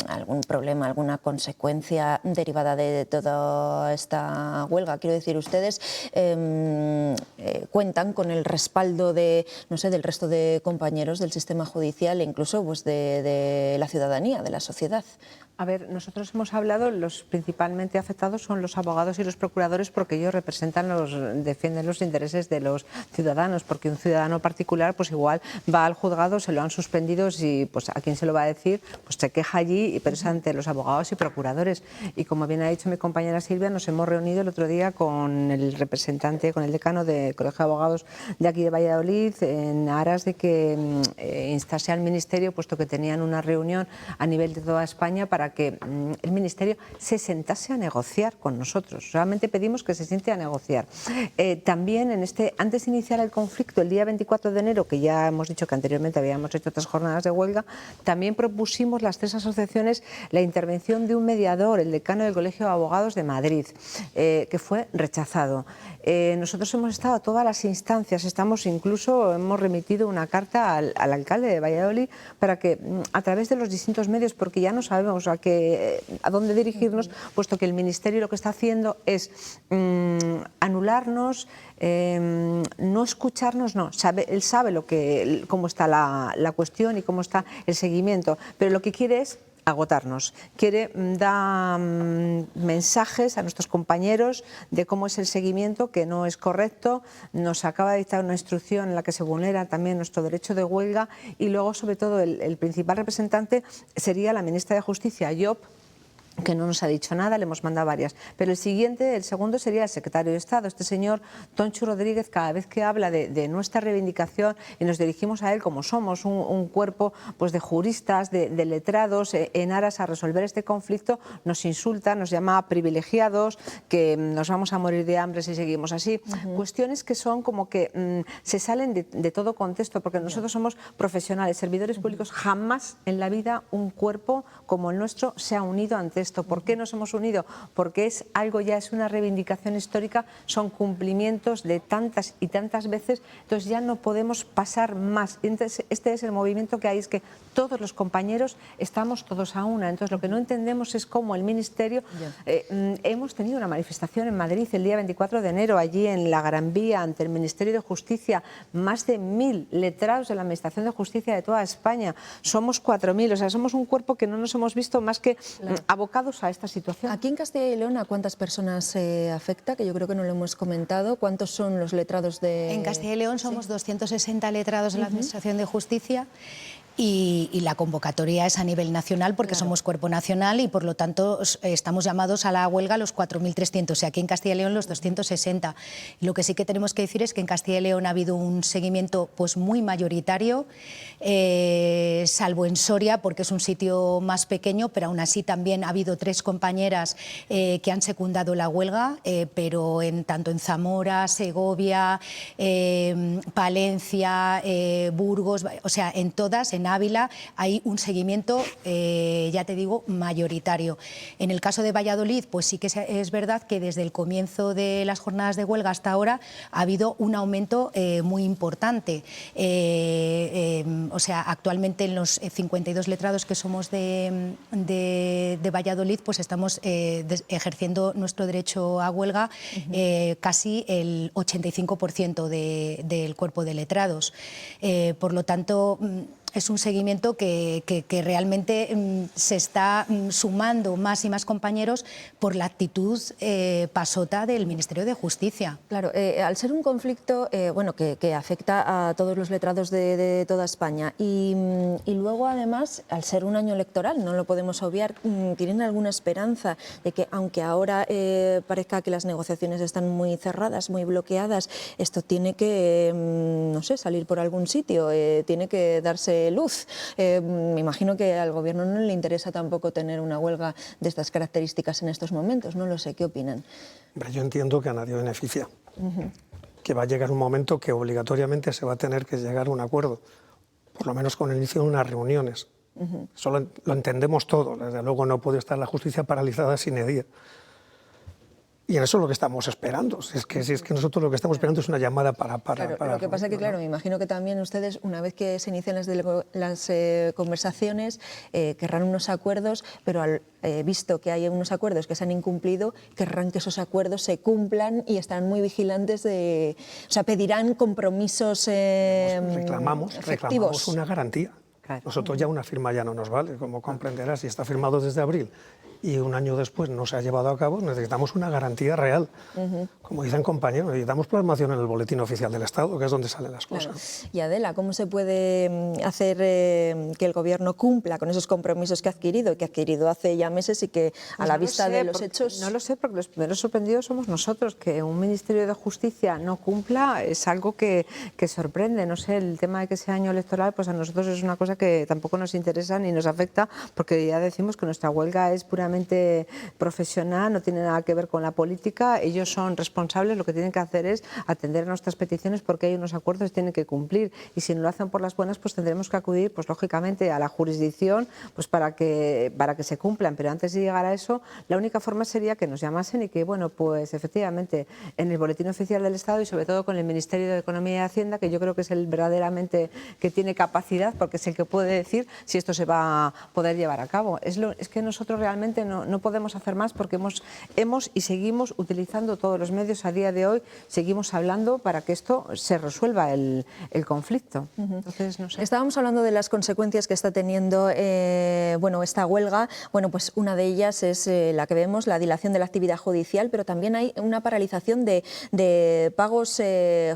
algún problema, alguna consecuencia derivada de toda esta huelga. Quiero decir, ustedes cuentan con el respaldo del resto de compañeros del sistema judicial e incluso pues, de la ciudadanía, de la sociedad. A ver, nosotros hemos hablado, los principalmente afectados son los abogados y los procuradores, porque ellos defienden los intereses de los ciudadanos, porque un ciudadano particular pues igual va al juzgado, se lo han suspendido y pues a quién se lo va a decir, pues se queja allí, pero es ante los abogados y procuradores. Y como bien ha dicho mi compañera Silvia, nos hemos reunido el otro día con el representante, con el decano del Colegio de Abogados de aquí de Valladolid, en aras de que instase al Ministerio, puesto que tenían una reunión a nivel de toda España, para que el Ministerio se sentase a negociar con nosotros. Realmente pedimos que se siente a negociar. También antes de iniciar el conflicto, el día 24 de enero, que ya hemos dicho que anteriormente habíamos hecho otras jornadas de huelga, también propusimos las tres asociaciones la intervención de un mediador, el decano del Colegio de Abogados de Madrid, que fue rechazado. Nosotros hemos estado a todas las instancias, hemos remitido una carta al alcalde de Valladolid para que a través de los distintos medios, porque ya no sabemos a dónde dirigirnos, puesto que el Ministerio lo que está haciendo es anularnos, no escucharnos, no. Él sabe cómo está la cuestión y cómo está el seguimiento, pero lo que quiere es agotarnos. Quiere dar mensajes a nuestros compañeros de cómo es el seguimiento, que no es correcto. Nos acaba de dictar una instrucción en la que se vulnera también nuestro derecho de huelga, y luego, sobre todo, el principal representante sería la ministra de Justicia, Llop, que no nos ha dicho nada, le hemos mandado varias. Pero el segundo sería el secretario de Estado, este señor Tonchu Rodríguez. Cada vez que habla de nuestra reivindicación y nos dirigimos a él, como somos un cuerpo pues de juristas, de letrados, en aras a resolver este conflicto, nos insulta, nos llama privilegiados, que nos vamos a morir de hambre si seguimos así. Cuestiones que son como que se salen de todo contexto, porque nosotros somos profesionales, servidores públicos. Jamás en la vida un cuerpo como el nuestro se ha unido ante esto. ¿Por qué nos hemos unido? Porque es una reivindicación histórica, son cumplimientos de tantas y tantas veces, entonces ya no podemos pasar más. Entonces, este es el movimiento que hay, es que todos los compañeros estamos todos a una. Entonces, lo que no entendemos es cómo el Ministerio... hemos tenido una manifestación en Madrid el día 24 de enero, allí en la Gran Vía, ante el Ministerio de Justicia, más de 1000 letrados de la Administración de Justicia de toda España, somos 4000, o sea, somos un cuerpo que no nos hemos visto más que abocados a esta situación. Aquí en Castilla y León, ¿a cuántas personas afecta? Que yo creo que no lo hemos comentado. ¿Cuántos son los letrados de...? En Castilla y León somos 260 letrados de la Administración de Justicia. Y la convocatoria es a nivel nacional, porque somos cuerpo nacional y por lo tanto estamos llamados a la huelga los 4.300, y aquí en Castilla y León los 260. Y lo que sí que tenemos que decir es que en Castilla y León ha habido un seguimiento pues muy mayoritario, salvo en Soria, porque es un sitio más pequeño, pero aún así también ha habido 3 compañeras que han secundado la huelga, pero tanto en Zamora, Segovia, Palencia, Burgos, o sea, en todas, en Ávila, hay un seguimiento, ya te digo, mayoritario. En el caso de Valladolid, pues sí que es verdad que desde el comienzo de las jornadas de huelga hasta ahora ha habido un aumento muy importante. O sea, actualmente en los 52 letrados que somos de Valladolid, pues estamos ejerciendo nuestro derecho a huelga, casi el 85% del cuerpo de letrados. Por lo tanto, es un seguimiento que realmente se está sumando más y más compañeros por la actitud pasota del Ministerio de Justicia. Claro, al ser un conflicto que afecta a todos los letrados de toda España y luego además, al ser un año electoral, no lo podemos obviar, ¿tienen alguna esperanza de que, aunque ahora parezca que las negociaciones están muy cerradas, muy bloqueadas, esto tiene que, no sé, salir por algún sitio, tiene que darse luz? Me imagino que al Gobierno no le interesa tampoco tener una huelga de estas características en estos momentos, no lo sé, ¿qué opinan? Yo entiendo que a nadie beneficia, que va a llegar un momento que obligatoriamente se va a tener que llegar a un acuerdo, por lo menos con el inicio de unas reuniones. Eso lo entendemos todo, desde luego no puede estar la justicia paralizada sin edad. Y en eso es lo que estamos esperando. Si es que nosotros lo que estamos esperando es una llamada para lo que pasa es que, claro, me imagino que también ustedes, una vez que se inician las conversaciones, querrán unos acuerdos, pero visto que hay unos acuerdos que se han incumplido, querrán que esos acuerdos se cumplan y estarán muy vigilantes o sea, pedirán compromisos reclamamos una garantía. Claro. Nosotros ya una firma ya no nos vale, como comprenderás, si está firmado desde abril y un año después no se ha llevado a cabo, necesitamos una garantía real. Como dicen compañeros, necesitamos plasmación en el Boletín Oficial del Estado, que es donde salen las cosas. Claro. Y Adela, ¿cómo se puede hacer que el Gobierno cumpla con esos compromisos que ha adquirido, y que ha adquirido hace ya meses, y que a la vista de los hechos... No lo sé, porque los primeros sorprendidos somos nosotros. Que un Ministerio de Justicia no cumpla es algo que sorprende. No sé, el tema de que sea año electoral, pues a nosotros es una cosa que tampoco nos interesa ni nos afecta, porque ya decimos que nuestra huelga es puramente profesional, no tiene nada que ver con la política. Ellos son responsables, lo que tienen que hacer es atender a nuestras peticiones, porque hay unos acuerdos que tienen que cumplir, y si no lo hacen por las buenas, pues tendremos que acudir, pues lógicamente, a la jurisdicción, pues para que se cumplan. Pero antes de llegar a eso, la única forma sería que nos llamasen y que, bueno, pues efectivamente en el Boletín Oficial del Estado, y sobre todo con el Ministerio de Economía y Hacienda, que yo creo que es el verdaderamente que tiene capacidad, porque es el que puede decir si esto se va a poder llevar a cabo. Es que nosotros realmente no podemos hacer más, porque hemos y seguimos utilizando todos los medios a día de hoy, seguimos hablando para que esto se resuelva el conflicto. Entonces, no sé. Estábamos hablando de las consecuencias que está teniendo esta huelga. Bueno, pues una de ellas es la que vemos, la dilación de la actividad judicial, pero también hay una paralización de pagos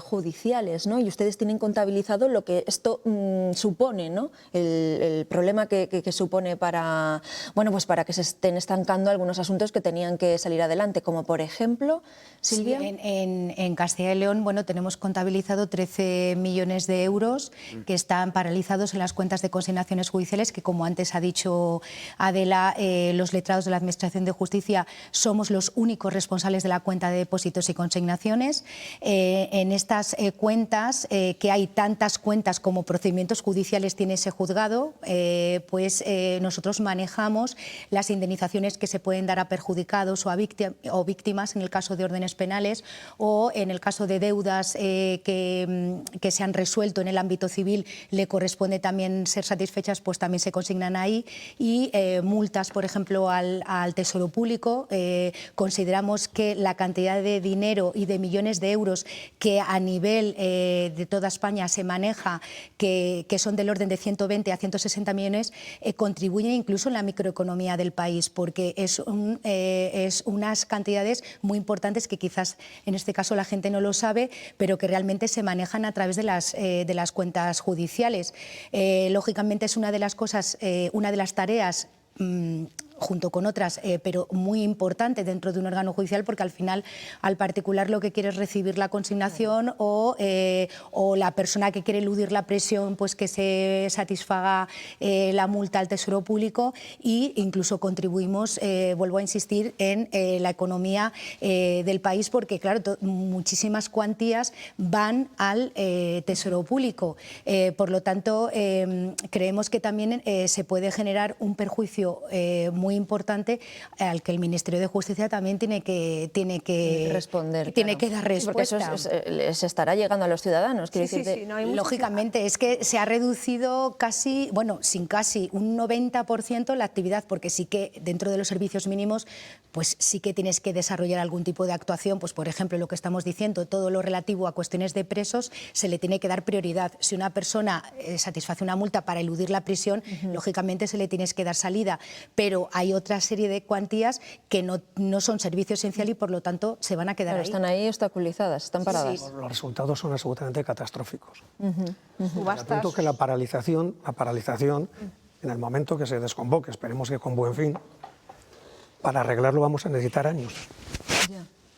judiciales, ¿no? Y ustedes tienen contabilizado lo que esto supone, ¿no? El problema que supone para que se estén estancando algunos asuntos que tenían que salir adelante, como por ejemplo, Silvia. Sí, en Castilla y León, bueno, tenemos contabilizado 13 millones de euros que están paralizados en las cuentas de consignaciones judiciales, que, como antes ha dicho Adela, los letrados de la Administración de Justicia somos los únicos responsables de la cuenta de depósitos y consignaciones. En estas cuentas, que hay tantas cuentas como procedimientos judiciales tiene ese juzgado, nosotros manejamos las indemnizaciones que se pueden dar a perjudicados o a víctimas en el caso de órdenes penales, o en el caso de deudas que se han resuelto en el ámbito civil, le corresponde también ser satisfechas, pues también se consignan ahí. Y multas, por ejemplo, al Tesoro Público. Consideramos que la cantidad de dinero y de millones de euros que a nivel de toda España se maneja, que son del orden de 120 a 160 millones, contribuye incluso en la microeconomía del país, porque es unas cantidades muy importantes que quizás en este caso la gente no lo sabe, pero que realmente se manejan a través de las cuentas judiciales. Lógicamente es una de las cosas, una de las tareas junto con otras, pero muy importante dentro de un órgano judicial, porque al final al particular lo que quiere es recibir la consignación, o la persona que quiere eludir la presión, pues que se satisfaga la multa al Tesoro Público, e incluso contribuimos, vuelvo a insistir, en la economía del país, porque claro, muchísimas cuantías van al Tesoro Público. Por lo tanto, creemos que también se puede generar un perjuicio muy importante al que el Ministerio de Justicia también tiene que responder, tiene que dar respuesta. Porque eso se estará llegando a los ciudadanos. Lógicamente, es que se ha reducido casi, sin casi, un 90% la actividad, porque sí que dentro de los servicios mínimos, pues sí que tienes que desarrollar algún tipo de actuación, pues por ejemplo, lo que estamos diciendo, todo lo relativo a cuestiones de presos, se le tiene que dar prioridad. Si una persona satisface una multa para eludir la prisión, lógicamente se le tienes que dar salida, pero hay otra serie de cuantías que no son servicio esencial y por lo tanto se van a quedar ahí. Están ahí obstaculizadas, están paradas. Sí. Los resultados son absolutamente catastróficos. Subastas. Al punto que la paralización, en el momento que se desconvoque, esperemos que con buen fin, para arreglarlo vamos a necesitar años.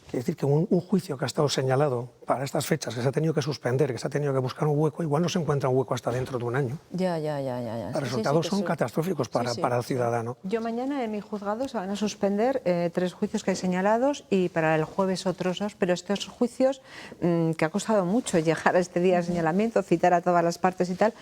Es decir, que un juicio que ha estado señalado para estas fechas, que se ha tenido que suspender, que se ha tenido que buscar un hueco, igual no se encuentra un hueco hasta dentro de un año. Ya. Los resultados son catastróficos para el ciudadano. Yo mañana en mi juzgado se van a suspender 3 juicios que hay señalados, y para el jueves otros 2, pero estos juicios que ha costado mucho llegar a este día de señalamiento, citar a todas las partes y tal,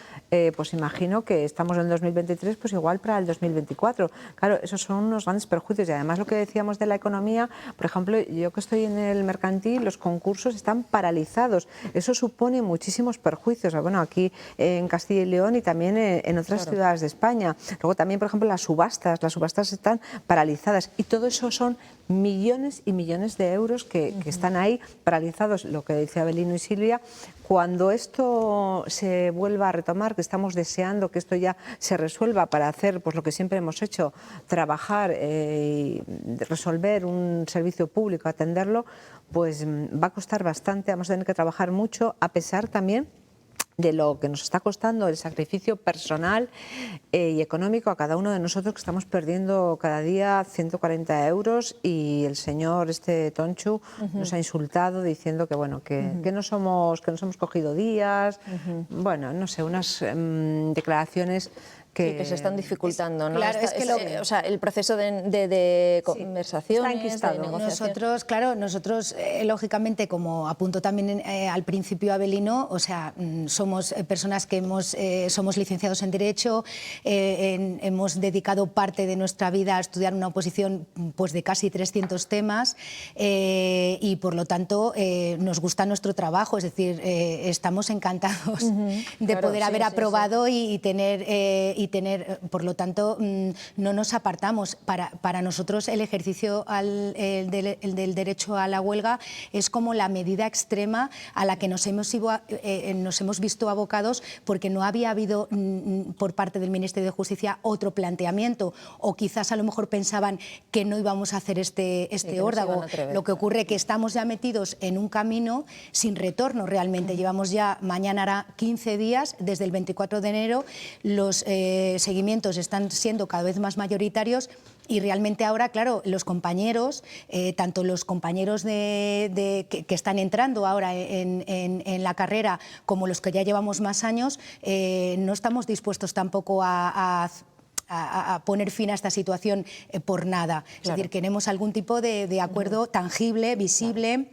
pues imagino que estamos en 2023, pues igual para el 2024. Claro, esos son unos grandes perjuicios, y además lo que decíamos de la economía, por ejemplo, yo que estoy en el mercantil, los concursos están paralizados. Eso supone muchísimos perjuicios. Bueno, aquí en Castilla y León y también en otras ciudades de España. Luego también, por ejemplo, las subastas están paralizadas, y todo eso son millones y millones de euros que están ahí paralizados. Lo que dice Abelino y Silvia, Cuando esto se vuelva a retomar, que estamos deseando que esto ya se resuelva para hacer pues lo que siempre hemos hecho, trabajar y resolver un servicio público, atenderlo, pues va a costar bastante, vamos a tener que trabajar mucho, a pesar también de lo que nos está costando el sacrificio personal y económico a cada uno de nosotros, que estamos perdiendo cada día 140 euros, y el señor Tonchu nos ha insultado diciendo que bueno, que nos hemos cogido días, bueno, no sé, unas declaraciones que se están dificultando, ¿no? Claro, o sea, el proceso de conversaciones, está de negociación. Nosotros, lógicamente, como apuntó también al principio Avelino, o sea, somos personas que somos licenciados en Derecho, hemos dedicado parte de nuestra vida a estudiar una oposición pues, de casi 300 temas y, por lo tanto, nos gusta nuestro trabajo, es decir, estamos encantados de poder haber aprobado y tener, por lo tanto, no nos apartamos. Para nosotros el ejercicio del derecho a la huelga es como la medida extrema a la que nos hemos visto abocados, porque no había habido por parte del Ministerio de Justicia otro planteamiento, o quizás a lo mejor pensaban que no íbamos a hacer este órdago. Lo que ocurre es que estamos ya metidos en un camino sin retorno realmente. Llevamos ya, mañana hará 15 días, desde el 24 de enero, los seguimientos están siendo cada vez más mayoritarios, y realmente ahora, claro, los compañeros, tanto los compañeros que están entrando ahora en la carrera como los que ya llevamos más años, no estamos dispuestos tampoco a poner fin a esta situación por nada. Es decir, queremos algún tipo de acuerdo tangible, visible,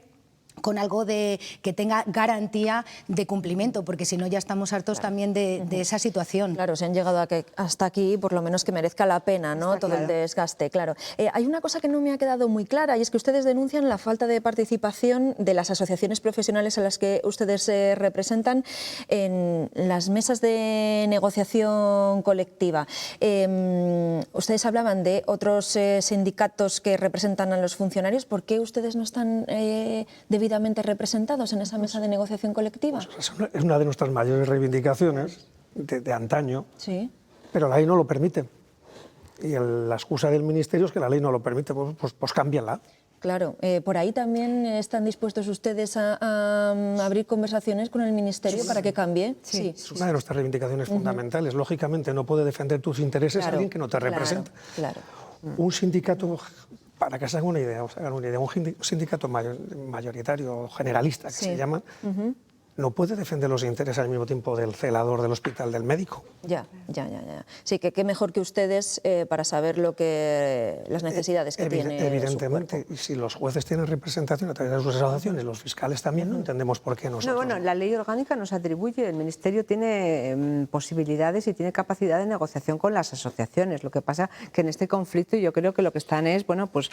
con algo que tenga garantía de cumplimiento, porque si no ya estamos hartos también de esa situación. Claro, se han llegado hasta aquí, por lo menos que merezca la pena, ¿no? Todo el desgaste, claro. Hay una cosa que no me ha quedado muy clara, y es que ustedes denuncian la falta de participación de las asociaciones profesionales a las que ustedes representan en las mesas de negociación colectiva. Ustedes hablaban de otros sindicatos que representan a los funcionarios. ¿Por qué ustedes no están debidamente representados en esa mesa de negociación colectiva? Pues es una de nuestras mayores reivindicaciones de antaño, sí, pero la ley no lo permite. Y la excusa del Ministerio es que la ley no lo permite, pues cámbiala. Claro, por ahí también están dispuestos ustedes a abrir conversaciones con el Ministerio para que cambie. Sí. Es una de nuestras reivindicaciones fundamentales. Lógicamente no puede defender tus intereses alguien que no te representa. Claro. Un sindicato, para que se hagan una idea, un sindicato mayoritario, generalista, que se llama, no puede defender los intereses al mismo tiempo del celador del hospital, del médico. Ya. Sí, que qué mejor que ustedes para saber las necesidades que tiene evidentemente, y si los jueces tienen representación a través de sus asociaciones, los fiscales también, no entendemos por qué nosotros. Bueno, la ley orgánica nos atribuye, el Ministerio tiene posibilidades y tiene capacidad de negociación con las asociaciones. Lo que pasa que en este conflicto yo creo que lo que están es, bueno, pues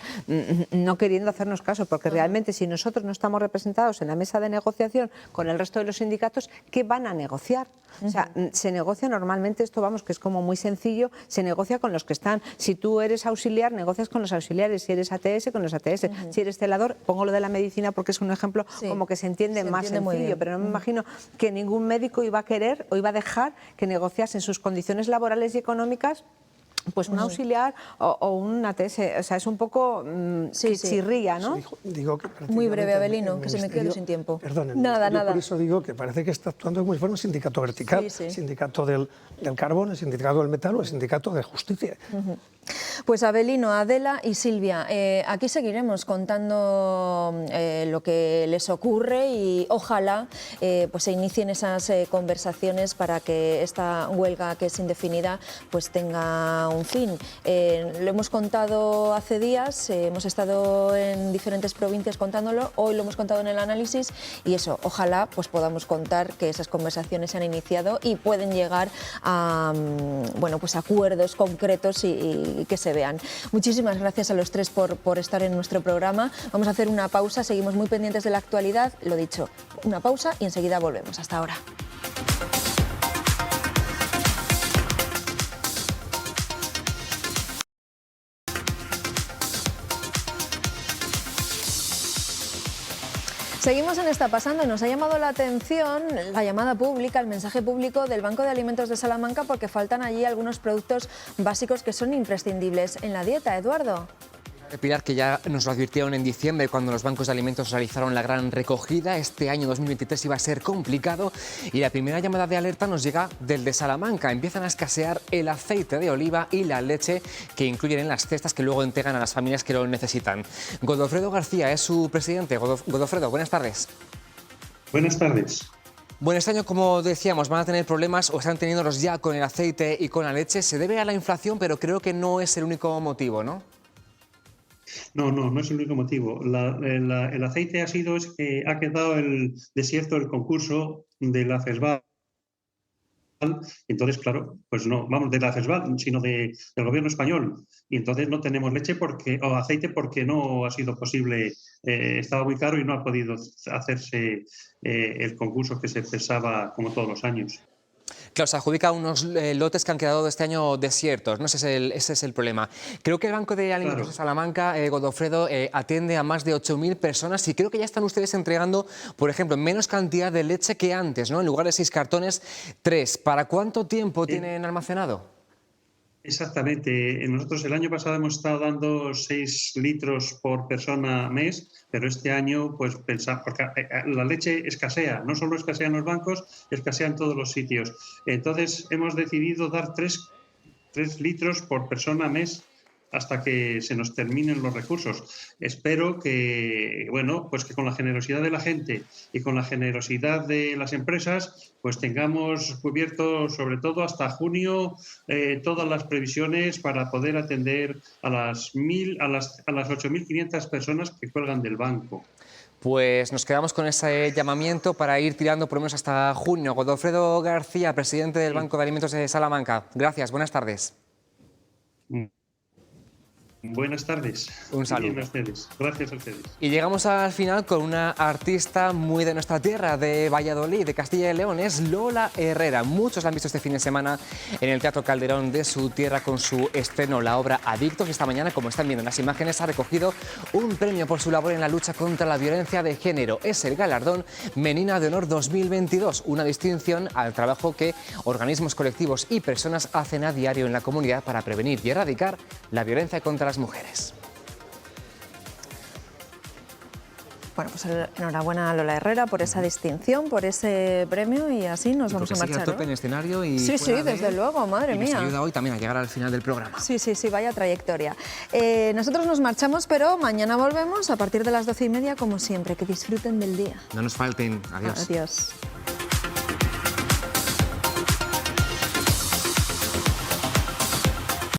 no queriendo hacernos caso, porque realmente si nosotros no estamos representados en la mesa de negociación con el resto de los sindicatos, ¿qué van a negociar? O sea, se negocia normalmente, esto vamos, que es como muy sencillo, se negocia con los que están. Si tú eres auxiliar, negocias con los auxiliares; si eres ATS, con los ATS; si eres celador, pongo lo de la medicina porque es un ejemplo como que se entiende más sencillo, pero no me imagino que ningún médico iba a querer o iba a dejar que negociasen sus condiciones laborales y económicas pues un auxiliar o un ATS. O sea, es un poco chirría, ¿no? Digo que muy breve, Avelino, que se me quedó sin tiempo. Perdón, nada. Por eso digo que parece que está actuando como si fuera un sindicato vertical, sindicato del carbón, el sindicato del metal o el sindicato de justicia. Pues Avelino, Adela y Silvia, aquí seguiremos contando lo que les ocurre, y ojalá pues se inicien esas conversaciones para que esta huelga, que es indefinida, pues tenga un fin. Lo hemos contado hace días, hemos estado en diferentes provincias contándolo, hoy lo hemos contado en el análisis, y eso, ojalá pues podamos contar que esas conversaciones se han iniciado y pueden llegar a bueno, pues acuerdos concretos y que se vean. Muchísimas gracias a los tres por estar en nuestro programa. Vamos a hacer una pausa, seguimos muy pendientes de la actualidad, lo dicho, una pausa y enseguida volvemos. Hasta ahora. Seguimos en Está Pasando y nos ha llamado la atención la llamada pública, el mensaje público del Banco de Alimentos de Salamanca, porque faltan allí algunos productos básicos que son imprescindibles en la dieta. Eduardo. Pilar, que ya nos lo advirtieron en diciembre cuando los bancos de alimentos realizaron la gran recogida. Este año 2023 iba a ser complicado y la primera llamada de alerta nos llega del de Salamanca. Empiezan a escasear el aceite de oliva y la leche que incluyen en las cestas que luego entregan a las familias que lo necesitan. Godofredo García es su presidente. Godofredo, buenas tardes. Buenas tardes. Bueno, este año, como decíamos, van a tener problemas o están teniéndolos ya con el aceite y con la leche. Se debe a la inflación, pero creo que no es el único motivo, ¿no? No es el único motivo. El aceite ha quedado el desierto el concurso de la CESVAL. Entonces, claro, pues no, vamos, de la CESVAL, sino del gobierno español. Y entonces no tenemos leche o aceite porque no ha sido posible, estaba muy caro y no ha podido hacerse el concurso que se pensaba como todos los años. Claro, se adjudica unos lotes que han quedado de este año desiertos, ¿no? Ese es el problema. Creo que el Banco de Alimentos de Salamanca, Godofredo, atiende a más de 8.000 personas y creo que ya están ustedes entregando, por ejemplo, menos cantidad de leche que antes, ¿no? En lugar de 6 cartones, 3. ¿Para cuánto tiempo tienen almacenado? Exactamente. Nosotros el año pasado hemos estado dando 6 litros por persona mes, pero este año, pues pensamos, porque la leche escasea, no solo escasea en los bancos, escasea en todos los sitios. Entonces hemos decidido dar 3 litros por persona mes hasta que se nos terminen los recursos. Espero que, bueno, pues que con la generosidad de la gente y con la generosidad de las empresas, pues tengamos cubierto, sobre todo hasta junio, todas las previsiones para poder atender a las 8.500 personas que cuelgan del banco. Pues nos quedamos con ese llamamiento para ir tirando por lo menos hasta junio. Godofredo García, presidente del Banco de Alimentos de Salamanca. Gracias, buenas tardes. Buenas tardes. Un saludo. Gracias a ustedes. Y llegamos al final con una artista muy de nuestra tierra, de Valladolid, de Castilla y León. Es Lola Herrera. Muchos la han visto este fin de semana en el Teatro Calderón de su tierra con su estreno, la obra Adictos. Esta mañana, como están viendo en las imágenes, ha recogido un premio por su labor en la lucha contra la violencia de género. Es el galardón Menina de Honor 2022, una distinción al trabajo que organismos colectivos y personas hacen a diario en la comunidad para prevenir y erradicar la violencia contra las mujeres. Bueno, pues enhorabuena a Lola Herrera por esa distinción, por ese premio y así nos vamos a marchar. A tope en escenario y sí, desde luego, madre mía. Nos ayuda hoy también a llegar al final del programa. Sí, vaya trayectoria. Nosotros nos marchamos, pero mañana volvemos a partir de las 12:30, como siempre. Que disfruten del día. No nos falten. Adiós. Adiós.